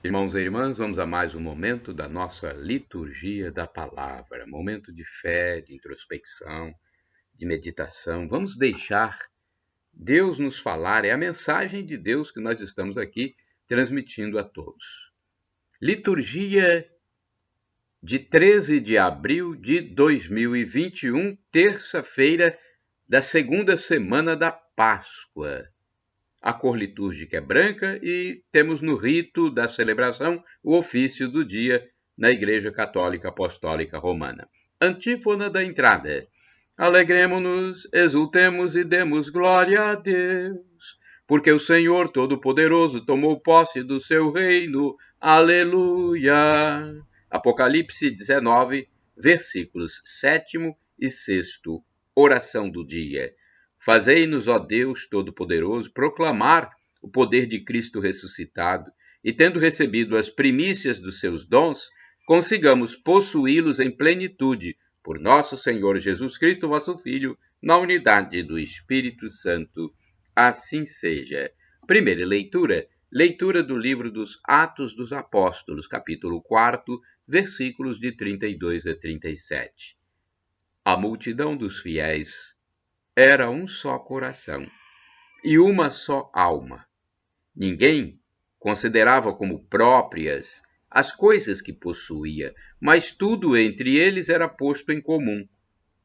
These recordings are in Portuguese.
Irmãos e irmãs, vamos a mais um momento da nossa liturgia da palavra, momento de fé, de introspecção, de meditação. Vamos deixar Deus nos falar, é a mensagem de Deus que nós estamos aqui transmitindo a todos. Liturgia de 13 de abril de 2021, terça-feira da segunda semana da Páscoa. A cor litúrgica é branca e temos no rito da celebração o ofício do dia na Igreja Católica Apostólica Romana. Antífona da entrada. Alegremo-nos, exultemos e demos glória a Deus, porque o Senhor Todo-Poderoso tomou posse do seu reino. Aleluia! Apocalipse 19, versículos 7 e 6. Oração do dia. Fazei-nos, ó Deus Todo-Poderoso, proclamar o poder de Cristo ressuscitado e, tendo recebido as primícias dos seus dons, consigamos possuí-los em plenitude, por nosso Senhor Jesus Cristo, vosso Filho, na unidade do Espírito Santo. Assim seja. Primeira leitura. Leitura do livro dos Atos dos Apóstolos, capítulo 4, versículos de 32 a 37. A multidão dos fiéis era um só coração e uma só alma. Ninguém considerava como próprias as coisas que possuía, mas tudo entre eles era posto em comum.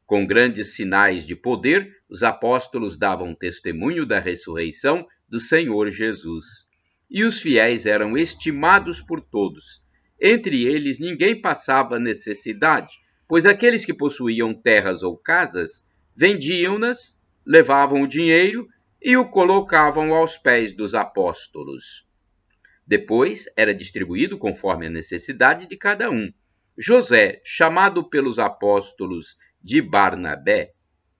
Com grandes sinais de poder, os apóstolos davam testemunho da ressurreição do Senhor Jesus. E os fiéis eram estimados por todos. Entre eles ninguém passava necessidade, pois aqueles que possuíam terras ou casas vendiam-nas, levavam o dinheiro e o colocavam aos pés dos apóstolos. Depois era distribuído conforme a necessidade de cada um. José, chamado pelos apóstolos de Barnabé,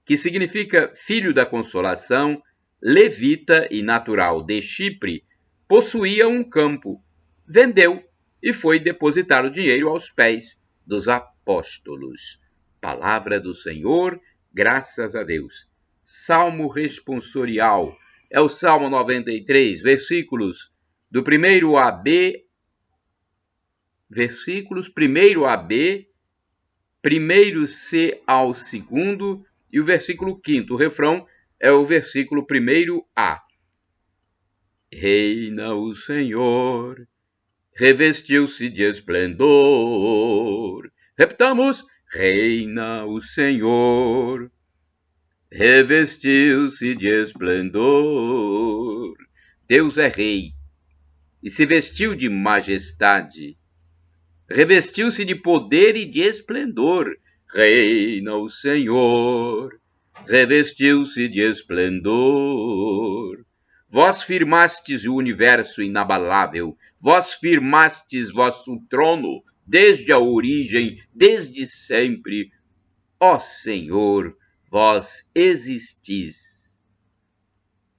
que significa filho da consolação, levita e natural de Chipre, possuía um campo, vendeu e foi depositar o dinheiro aos pés dos apóstolos. Palavra do Senhor, graças a Deus. Salmo responsorial é o Salmo 93, versículos do primeiro a B, versículos primeiro a B, primeiro C ao segundo e o versículo 5º. O refrão é o versículo primeiro A. Reina o Senhor, revestiu-se de esplendor. Repitamos, reina o Senhor, revestiu-se de esplendor. Deus é rei e se vestiu de majestade. Revestiu-se de poder e de esplendor. Reina o Senhor, revestiu-se de esplendor. Vós firmastes o universo inabalável, vós firmastes vosso trono desde a origem, desde sempre. Ó Senhor, vós existis.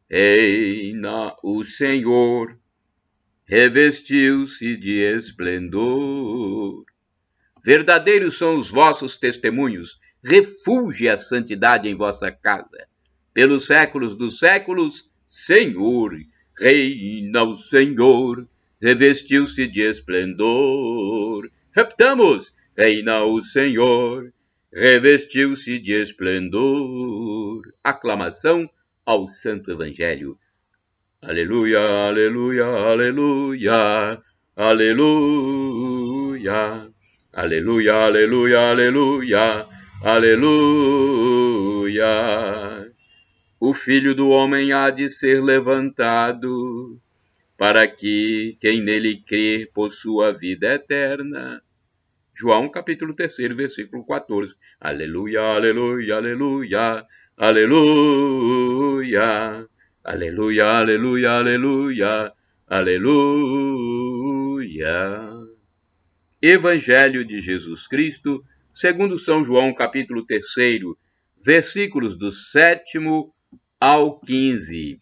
Reina o Senhor, revestiu-se de esplendor. Verdadeiros são os vossos testemunhos, refugie a santidade em vossa casa. Pelos séculos dos séculos, Senhor, reina o Senhor, revestiu-se de esplendor. Repitamos, reina o Senhor, revestiu-se de esplendor. Aclamação ao Santo Evangelho. Aleluia, aleluia, aleluia, aleluia, aleluia, aleluia, aleluia, aleluia. O Filho do Homem há de ser levantado, para que quem nele crê possua a vida eterna. João capítulo 3, versículo 14. Aleluia, aleluia, aleluia, aleluia. Aleluia, aleluia, aleluia, aleluia. Evangelho de Jesus Cristo, segundo São João, capítulo 3, versículos do 7 ao 15.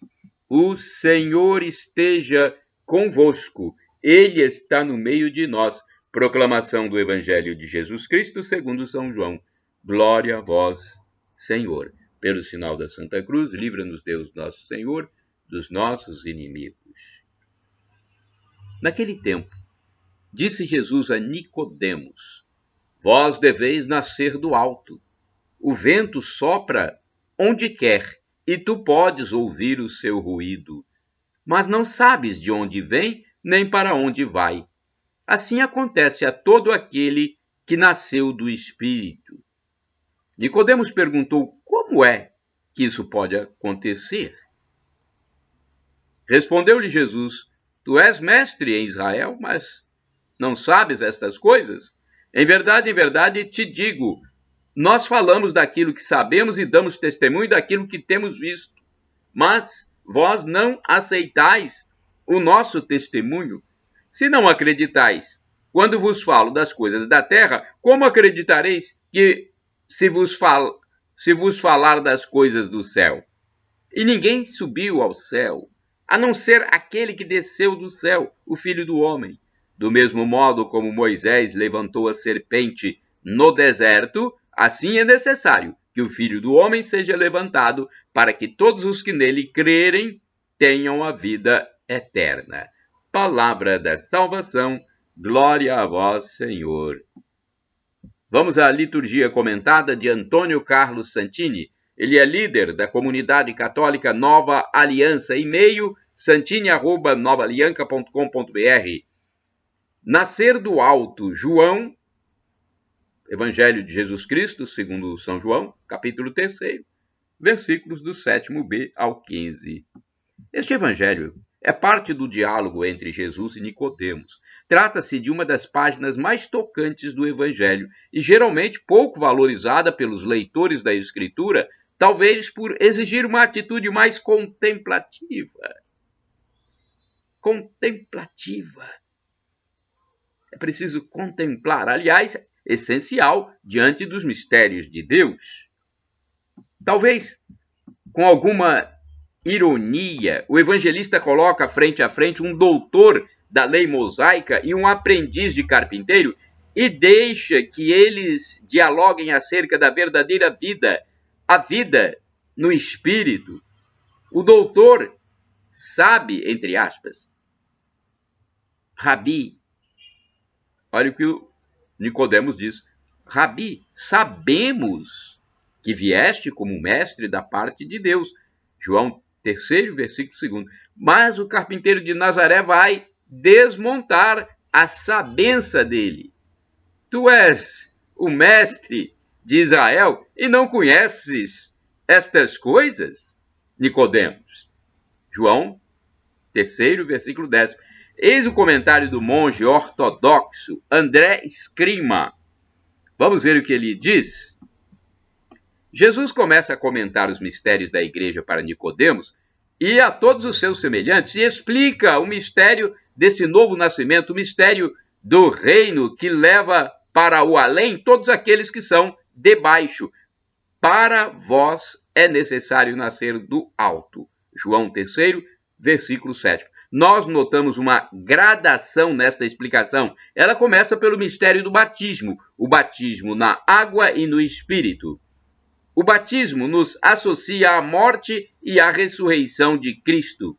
O Senhor esteja convosco, Ele está no meio de nós. Proclamação do Evangelho de Jesus Cristo, segundo São João. Glória a vós, Senhor. Pelo sinal da Santa Cruz, livra-nos Deus nosso Senhor dos nossos inimigos. Naquele tempo, Disse Jesus a Nicodemos: Vós deveis nascer do alto. O vento sopra onde quer, e tu podes ouvir o seu ruído, mas não sabes de onde vem, nem para onde vai. Assim acontece a todo aquele que nasceu do Espírito. Nicodemos perguntou: como é que isso pode acontecer? Respondeu-lhe Jesus: Tu és mestre em Israel, mas não sabes estas coisas? Em verdade, te digo, nós falamos daquilo que sabemos e damos testemunho daquilo que temos visto, mas vós não aceitais o nosso testemunho. Se não acreditais, quando vos falo das coisas da terra, como acreditareis que se vos falar das coisas do céu? E ninguém subiu ao céu, a não ser aquele que desceu do céu, o Filho do Homem. Do mesmo modo como Moisés levantou a serpente no deserto, assim é necessário que o Filho do Homem seja levantado, para que todos os que nele crerem tenham a vida eterna. Palavra da salvação, glória a vós, Senhor. Vamos à liturgia comentada de Antônio Carlos Santini. Ele é líder da comunidade católica Nova Aliança, e-mail santini@novaalianca.com.br. Nascer do alto, João, Evangelho de Jesus Cristo, segundo São João, capítulo 3, versículos do 7b ao 15. Este evangelho é parte do diálogo entre Jesus e Nicodemos. Trata-se de uma das páginas mais tocantes do evangelho e geralmente pouco valorizada pelos leitores da Escritura, talvez por exigir uma atitude mais contemplativa. É preciso contemplar, aliás, essencial diante dos mistérios de Deus. Talvez, com alguma ironia, o evangelista coloca frente a frente um doutor da lei mosaica e um aprendiz de carpinteiro e deixa que eles dialoguem acerca da verdadeira vida, a vida no Espírito. O doutor sabe, entre aspas, Rabi, olha o que o Nicodemos diz: Rabi, sabemos que vieste como mestre da parte de Deus. João 3, versículo 2. Mas o carpinteiro de Nazaré vai desmontar a sabença dele. Tu és o mestre de Israel e não conheces estas coisas? Nicodemos. João 3, versículo 10. Eis o comentário do monge ortodoxo André Scrima. Vamos ver o que ele diz? Jesus começa a comentar os mistérios da igreja para Nicodemos e a todos os seus semelhantes e explica o mistério desse novo nascimento, o mistério do reino que leva para o além todos aqueles que são debaixo. Para vós é necessário nascer do alto. João 3, versículo 7. Nós notamos uma gradação nesta explicação. Ela começa pelo mistério do batismo, o batismo na água e no Espírito. O batismo nos associa à morte e à ressurreição de Cristo.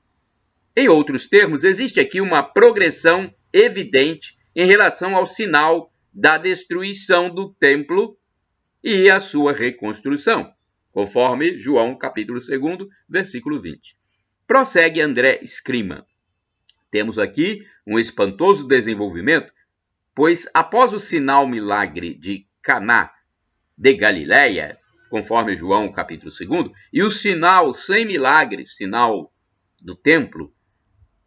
Em outros termos, existe aqui uma progressão evidente em relação ao sinal da destruição do templo e a sua reconstrução, conforme João capítulo 2, versículo 20. Prossegue André Scrima. Temos aqui um espantoso desenvolvimento, pois após o sinal milagre de Caná de Galileia, conforme João capítulo 2, e o sinal sem milagre, sinal do templo,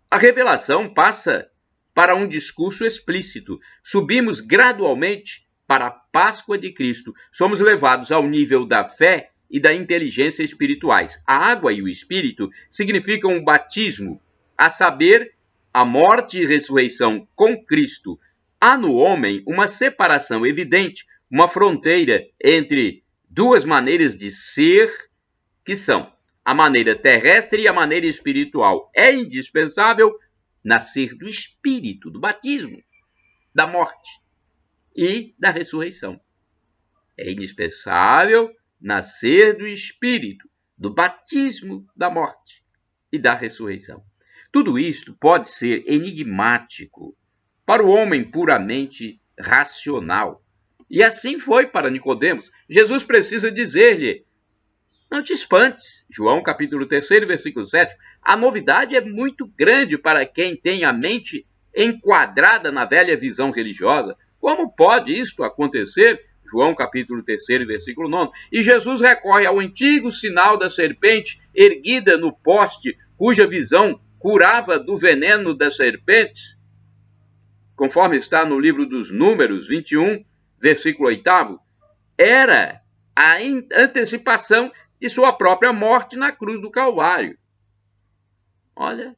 a revelação passa para um discurso explícito. Subimos gradualmente para a Páscoa de Cristo. Somos levados ao nível da fé e da inteligência espirituais. A água e o Espírito significam um batismo, a saber, a morte e ressurreição com Cristo. Há no homem uma separação evidente, uma fronteira entre duas maneiras de ser, que são a maneira terrestre e a maneira espiritual. É indispensável nascer do Espírito, do batismo, da morte e da ressurreição. É indispensável nascer do Espírito, do batismo, da morte e da ressurreição. Tudo isto pode ser enigmático para o homem puramente racional. E assim foi para Nicodemos. Jesus precisa dizer-lhe: não te espantes. João capítulo 3, versículo 7. A novidade é muito grande para quem tem a mente enquadrada na velha visão religiosa. Como pode isto acontecer? João capítulo 3, versículo 9. E Jesus recorre ao antigo sinal da serpente erguida no poste, cuja visão curava do veneno das serpentes, conforme está no livro dos Números 21, versículo 8, era a antecipação de sua própria morte na cruz do Calvário. Olha,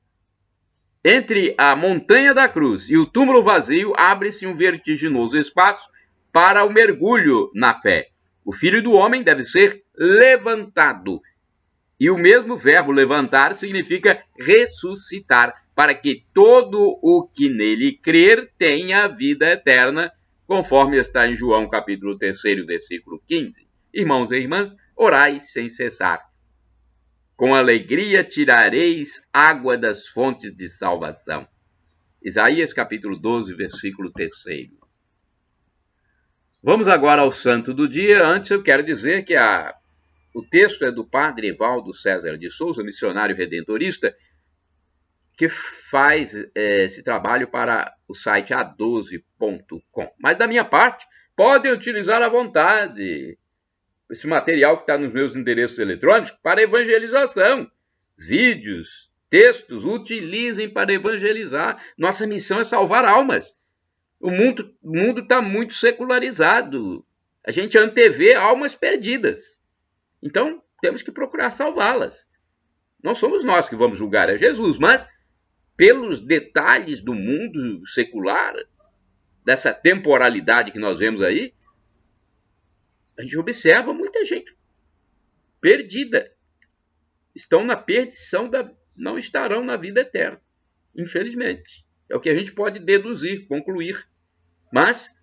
entre a montanha da cruz e o túmulo vazio, abre-se um vertiginoso espaço para o mergulho na fé. O Filho do Homem deve ser levantado. E o mesmo verbo levantar significa ressuscitar, para que todo o que nele crer tenha vida eterna, conforme está em João capítulo 3, versículo 15. Irmãos e irmãs, orai sem cessar. Com alegria tirareis água das fontes de salvação. Isaías capítulo 12, versículo 3. Vamos agora ao santo do dia. Antes eu quero dizer que o texto é do padre Evaldo César de Souza, missionário redentorista, que faz esse trabalho para o site a12.com. Mas da minha parte, podem utilizar à vontade esse material que está nos meus endereços eletrônicos para evangelização. Vídeos, textos, utilizem para evangelizar. Nossa missão é salvar almas. O mundo está muito secularizado. A gente antevê almas perdidas. Então, temos que procurar salvá-las. Não somos nós que vamos julgar, é Jesus, mas pelos detalhes do mundo secular, dessa temporalidade que nós vemos aí, a gente observa muita gente perdida. Estão na perdição, não estarão na vida eterna, infelizmente. É o que a gente pode deduzir, concluir. Mas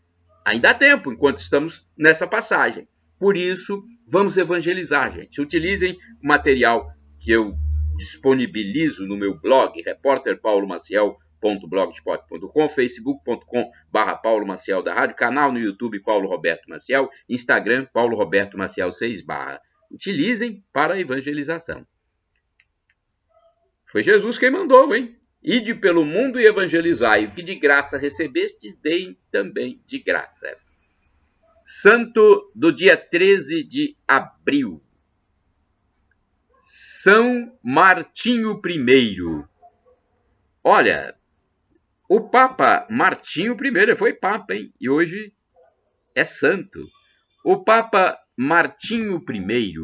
ainda há tempo, enquanto estamos nessa passagem. Por isso, vamos evangelizar, gente. Utilizem o material que eu disponibilizo no meu blog, repórterpaulomaciel.blogspot.com, facebook.com/Paulo Maciel da Rádio, canal no YouTube Paulo Roberto Maciel, Instagram Paulo Roberto Maciel 6 /. Utilizem para a evangelização. Foi Jesus quem mandou, hein? Ide pelo mundo e evangelizai. O que de graça recebestes, deem também de graça. Santo do dia 13 de abril. São Martinho I. Olha, o Papa Martinho I foi Papa, hein? E hoje é santo. O Papa Martinho I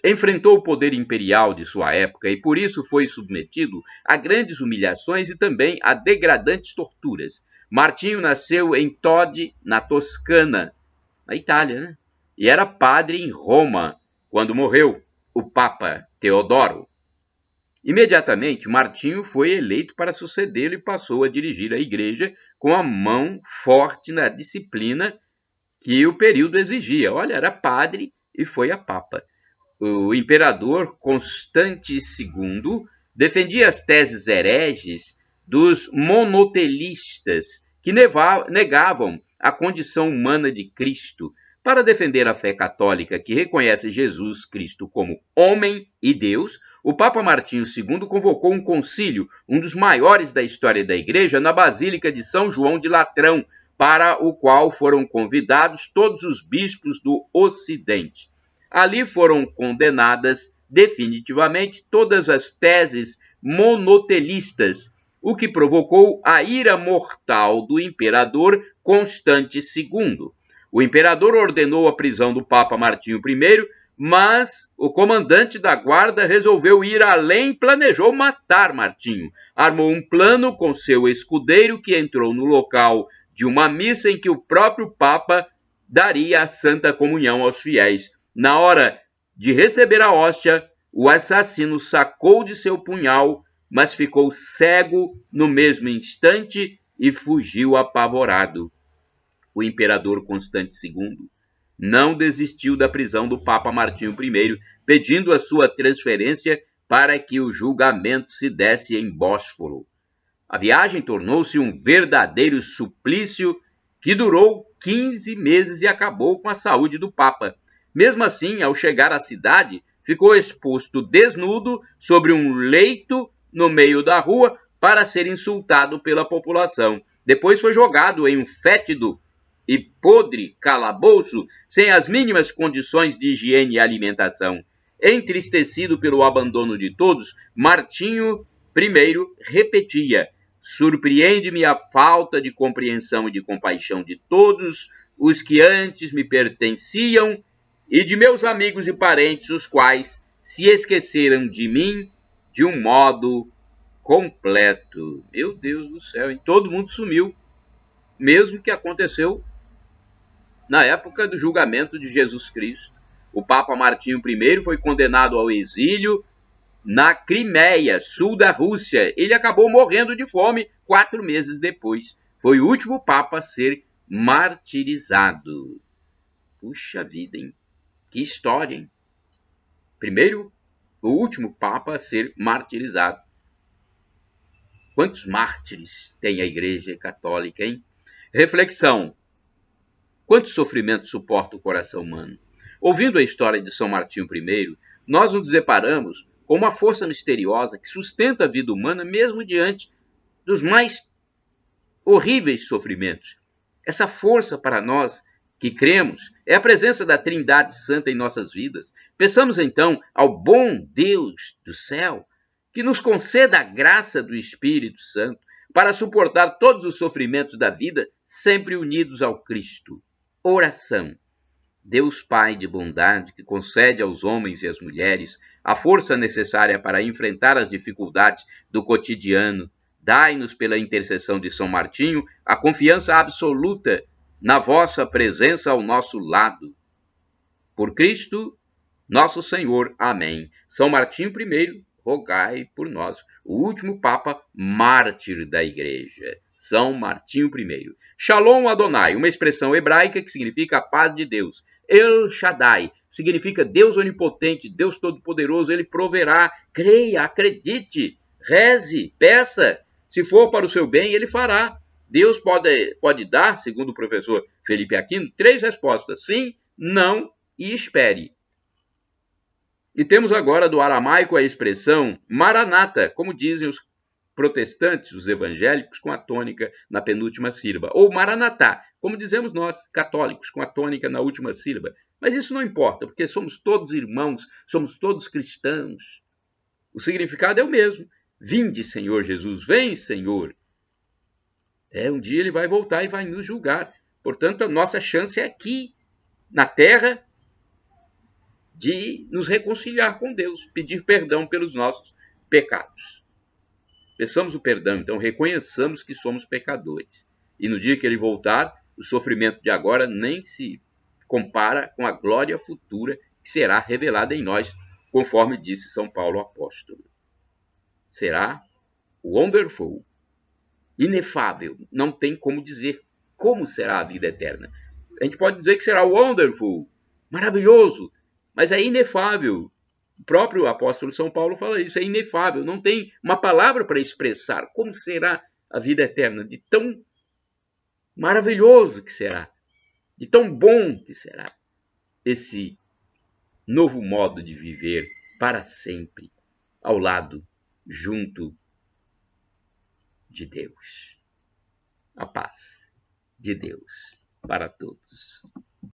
enfrentou o poder imperial de sua época e por isso foi submetido a grandes humilhações e também a degradantes torturas. Martinho nasceu em Todi, na Toscana, na Itália, né? E era padre em Roma quando morreu o Papa Teodoro. Imediatamente, Martinho foi eleito para sucedê-lo e passou a dirigir a igreja com a mão forte na disciplina que o período exigia. Olha, era padre e foi a Papa. O imperador Constante II defendia as teses hereges dos monotelistas, que negavam a condição humana de Cristo. Para defender a fé católica que reconhece Jesus Cristo como homem e Deus, o Papa Martinho II convocou um concílio, um dos maiores da história da Igreja, na Basílica de São João de Latrão, para o qual foram convidados todos os bispos do Ocidente. Ali foram condenadas definitivamente todas as teses monotelistas, o que provocou a ira mortal do imperador Constante II. O imperador ordenou a prisão do Papa Martinho I, mas o comandante da guarda resolveu ir além e planejou matar Martinho. Armou um plano com seu escudeiro, que entrou no local de uma missa em que o próprio Papa daria a Santa Comunhão aos fiéis. Na hora de receber a hóstia, o assassino sacou de seu punhal, mas ficou cego no mesmo instante e fugiu apavorado. O imperador Constante II não desistiu da prisão do Papa Martinho I, pedindo a sua transferência para que o julgamento se desse em Bósforo. A viagem tornou-se um verdadeiro suplício que durou 15 meses e acabou com a saúde do Papa. Mesmo assim, ao chegar à cidade, ficou exposto desnudo sobre um leito no meio da rua para ser insultado pela população. Depois foi jogado em um fétido e podre calabouço, sem as mínimas condições de higiene e alimentação. Entristecido pelo abandono de todos, Martinho I repetia: surpreende-me a falta de compreensão e de compaixão de todos os que antes me pertenciam e de meus amigos e parentes, os quais se esqueceram de mim de um modo completo. Meu Deus do céu, e todo mundo sumiu, mesmo que aconteceu na época do julgamento de Jesus Cristo. O Papa Martinho I foi condenado ao exílio na Crimeia, sul da Rússia. Ele acabou morrendo de fome 4 meses depois. Foi o último Papa a ser martirizado. Puxa vida, hein? Que história, hein? Primeiro, o último Papa a ser martirizado. Quantos mártires tem a Igreja Católica, hein? Reflexão. Quanto sofrimento suporta o coração humano? Ouvindo a história de São Martinho I, nós nos deparamos com uma força misteriosa que sustenta a vida humana mesmo diante dos mais horríveis sofrimentos. Essa força para nós que cremos é a presença da Trindade Santa em nossas vidas. Peçamos então ao bom Deus do céu que nos conceda a graça do Espírito Santo para suportar todos os sofrimentos da vida, sempre unidos ao Cristo. Oração. Deus Pai de bondade, que concede aos homens e às mulheres a força necessária para enfrentar as dificuldades do cotidiano, dai-nos, pela intercessão de São Martinho, a confiança absoluta na vossa presença ao nosso lado. Por Cristo, nosso Senhor. Amém. São Martinho I, rogai por nós. O último Papa mártir da Igreja. São Martinho I. Shalom Adonai, uma expressão hebraica que significa a paz de Deus. El Shaddai significa Deus onipotente, Deus todo-poderoso. Ele proverá. Creia, acredite, reze, peça. Se for para o seu bem, ele fará. Deus pode dar, segundo o professor Felipe Aquino, 3 respostas: sim, não e espere. E temos agora do aramaico a expressão Maranata, como dizem os protestantes, os evangélicos, com a tônica na penúltima sílaba. Ou Maranatá, como dizemos nós, católicos, com a tônica na última sílaba. Mas isso não importa, porque somos todos irmãos, somos todos cristãos. O significado é o mesmo. Vinde, Senhor Jesus, vem, Senhor. Um dia ele vai voltar e vai nos julgar. Portanto, a nossa chance é aqui, na terra, de nos reconciliar com Deus, pedir perdão pelos nossos pecados. Peçamos o perdão, então reconheçamos que somos pecadores. E no dia que ele voltar, o sofrimento de agora nem se compara com a glória futura que será revelada em nós, conforme disse São Paulo apóstolo. Será wonderful, inefável, não tem como dizer como será a vida eterna. A gente pode dizer que será wonderful, maravilhoso, mas é inefável. O próprio apóstolo São Paulo fala isso, é inefável, não tem uma palavra para expressar como será a vida eterna, de tão maravilhoso que será, de tão bom que será esse novo modo de viver para sempre, ao lado, junto de Deus. A paz de Deus para todos.